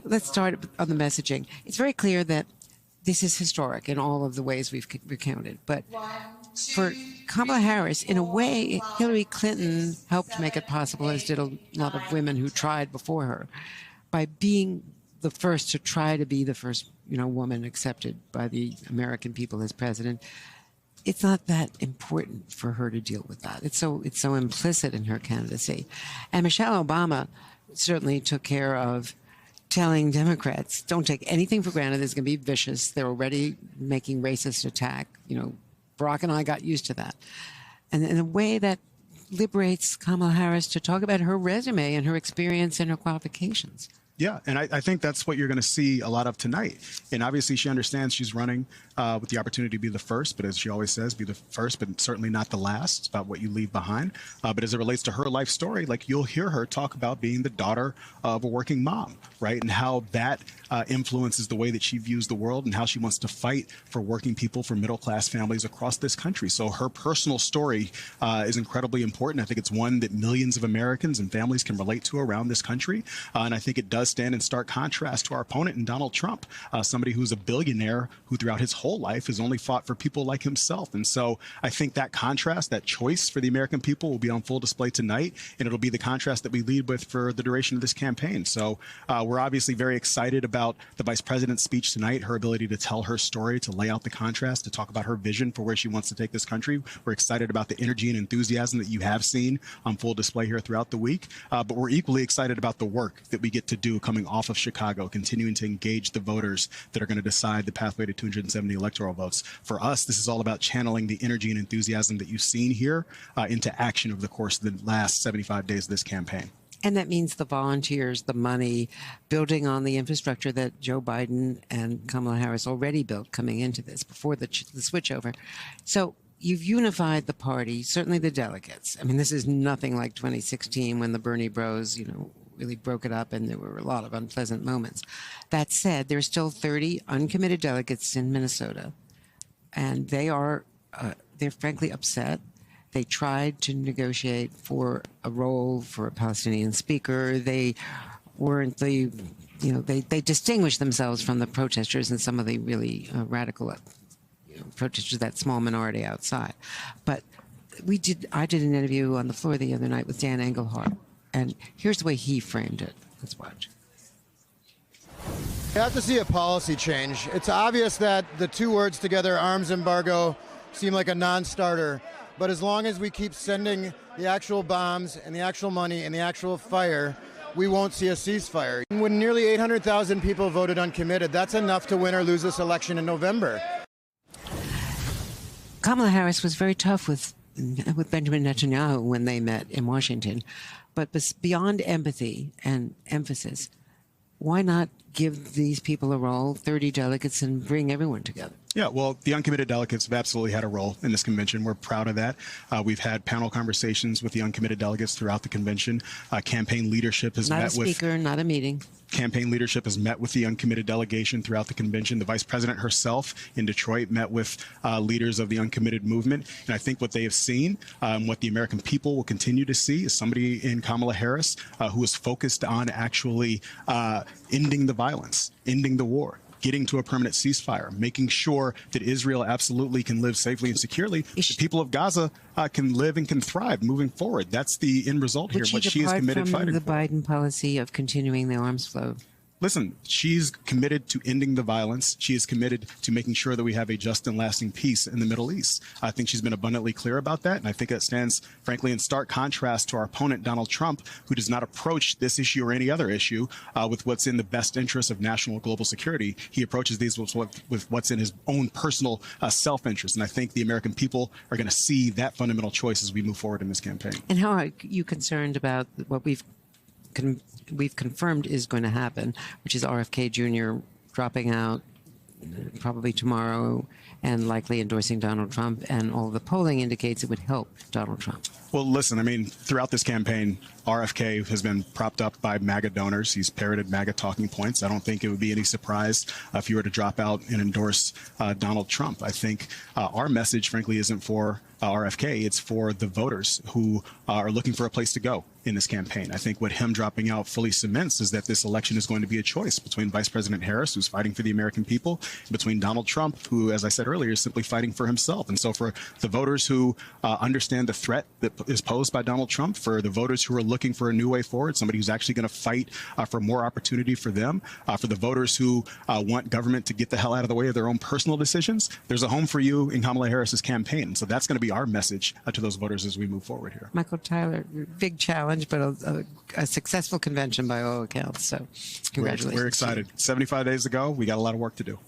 Let's start on the messaging. It's very clear that this is historic in all of the ways we've recounted. But for Kamala Harris, in a way, Hillary Clinton helped make it possible, as did a lot of women who tried before her, by being the first to try to be the first, woman accepted by the American people as president. It's not that important for her to deal with that. It's so implicit in her candidacy. And Michelle Obama certainly took care of telling Democrats, don't take anything for granted. It's going to be vicious. They're already making racist attack. Barack and I got used to that. And in a way that liberates Kamala Harris to talk about her resume and her experience and her qualifications. Yeah, and I think that's what you're going to see a lot of tonight. And obviously she understands she's running with the opportunity to be the first, but as she always says, be the first, but certainly not the last. It's about what you leave behind. But as it relates to her life story, you'll hear her talk about being the daughter of a working mom, right? And how that influences the way that she views the world and how she wants to fight for working people, for middle-class families across this country. So her personal story is incredibly important. I think it's one that millions of Americans and families can relate to around this country. And I think it does stand in stark contrast to our opponent in Donald Trump, somebody who's a billionaire who throughout his whole life has only fought for people like himself. And so I think that contrast, that choice for the American people will be on full display tonight, and it'll be the contrast that we lead with for the duration of this campaign. So we're obviously very excited about the vice president's speech tonight, her ability to tell her story, to lay out the contrast, to talk about her vision for where she wants to take this country. We're excited about the energy and enthusiasm that you have seen on full display here throughout the week. But we're equally excited about the work that we get to do coming off of Chicago, continuing to engage the voters that are going to decide the pathway to 270 electoral votes. For us, this is all about channeling the energy and enthusiasm that you've seen here into action over the course of the last 75 days of this campaign. And that means the volunteers, the money, building on the infrastructure that Joe Biden and Kamala Harris already built coming into this before the switchover. So you've unified the party, certainly the delegates. I mean, this is nothing like 2016 when the Bernie bros, really broke it up and there were a lot of unpleasant moments. That said, there's still 30 uncommitted delegates in Minnesota, and they're frankly upset. They tried to negotiate for a role for a Palestinian speaker. They weren't they distinguished themselves from the protesters and some of the really radical protesters, that small minority outside. But I did an interview on the floor the other night with Dan Engelhardt, and here's the way he framed it. Let's watch. You have to see a policy change. It's obvious that the two words together, arms embargo, seem like a non-starter. But as long as we keep sending the actual bombs and the actual money and the actual fire, we won't see a ceasefire. When nearly 800,000 people voted uncommitted, that's enough to win or lose this election in November. Kamala Harris was very tough with Benjamin Netanyahu when they met in Washington. But beyond empathy and emphasis, why not give these people a role, 30 delegates, and bring everyone together? Yeah, well, the uncommitted delegates have absolutely had a role in this convention. We're proud of that. We've had panel conversations with the uncommitted delegates throughout the convention. Campaign leadership has met with... Not a speaker, not a meeting. Campaign leadership has met with the uncommitted delegation throughout the convention. The vice president herself in Detroit met with leaders of the uncommitted movement. And I think what they have seen, what the American people will continue to see, is somebody in Kamala Harris who is focused on actually ending the violence, ending the war, getting to a permanent ceasefire, making sure that Israel absolutely can live safely and securely. The people of Gaza can live and can thrive moving forward. That's the end result here, what she is committed fighting the Biden policy of continuing the arms flow? Listen, she's committed to ending the violence. She is committed to making sure that we have a just and lasting peace in the Middle East. I think she's been abundantly clear about that, and I think that stands, frankly, in stark contrast to our opponent, Donald Trump, who does not approach this issue or any other issue with what's in the best interest of national and global security. He approaches these with what's in his own personal self-interest, and I think the American people are going to see that fundamental choice as we move forward in this campaign. And how are you concerned about what we've confirmed is going to happen, which is RFK Jr. dropping out probably tomorrow and likely endorsing Donald Trump, and all the polling indicates it would help Donald Trump? Well, listen, I mean, throughout this campaign, RFK has been propped up by MAGA donors. He's parroted MAGA talking points. I don't think it would be any surprise if you were to drop out and endorse Donald Trump. I think our message, frankly, isn't for RFK. It's for the voters who are looking for a place to go in this campaign. I think what him dropping out fully cements is that this election is going to be a choice between Vice President Harris, who's fighting for the American people, and between Donald Trump, who, as I said earlier, is simply fighting for himself. And so for the voters who understand the threat that is posed by Donald Trump, for the voters who are looking for a new way forward, somebody who's actually going to fight for more opportunity for them, for the voters who want government to get the hell out of the way of their own personal decisions, there's a home for you in Kamala Harris's campaign. So that's going to be our message to those voters as we move forward here. Michael Tyler, big challenge, but a successful convention by all accounts. So congratulations. We're excited. 75 days to go. We got a lot of work to do.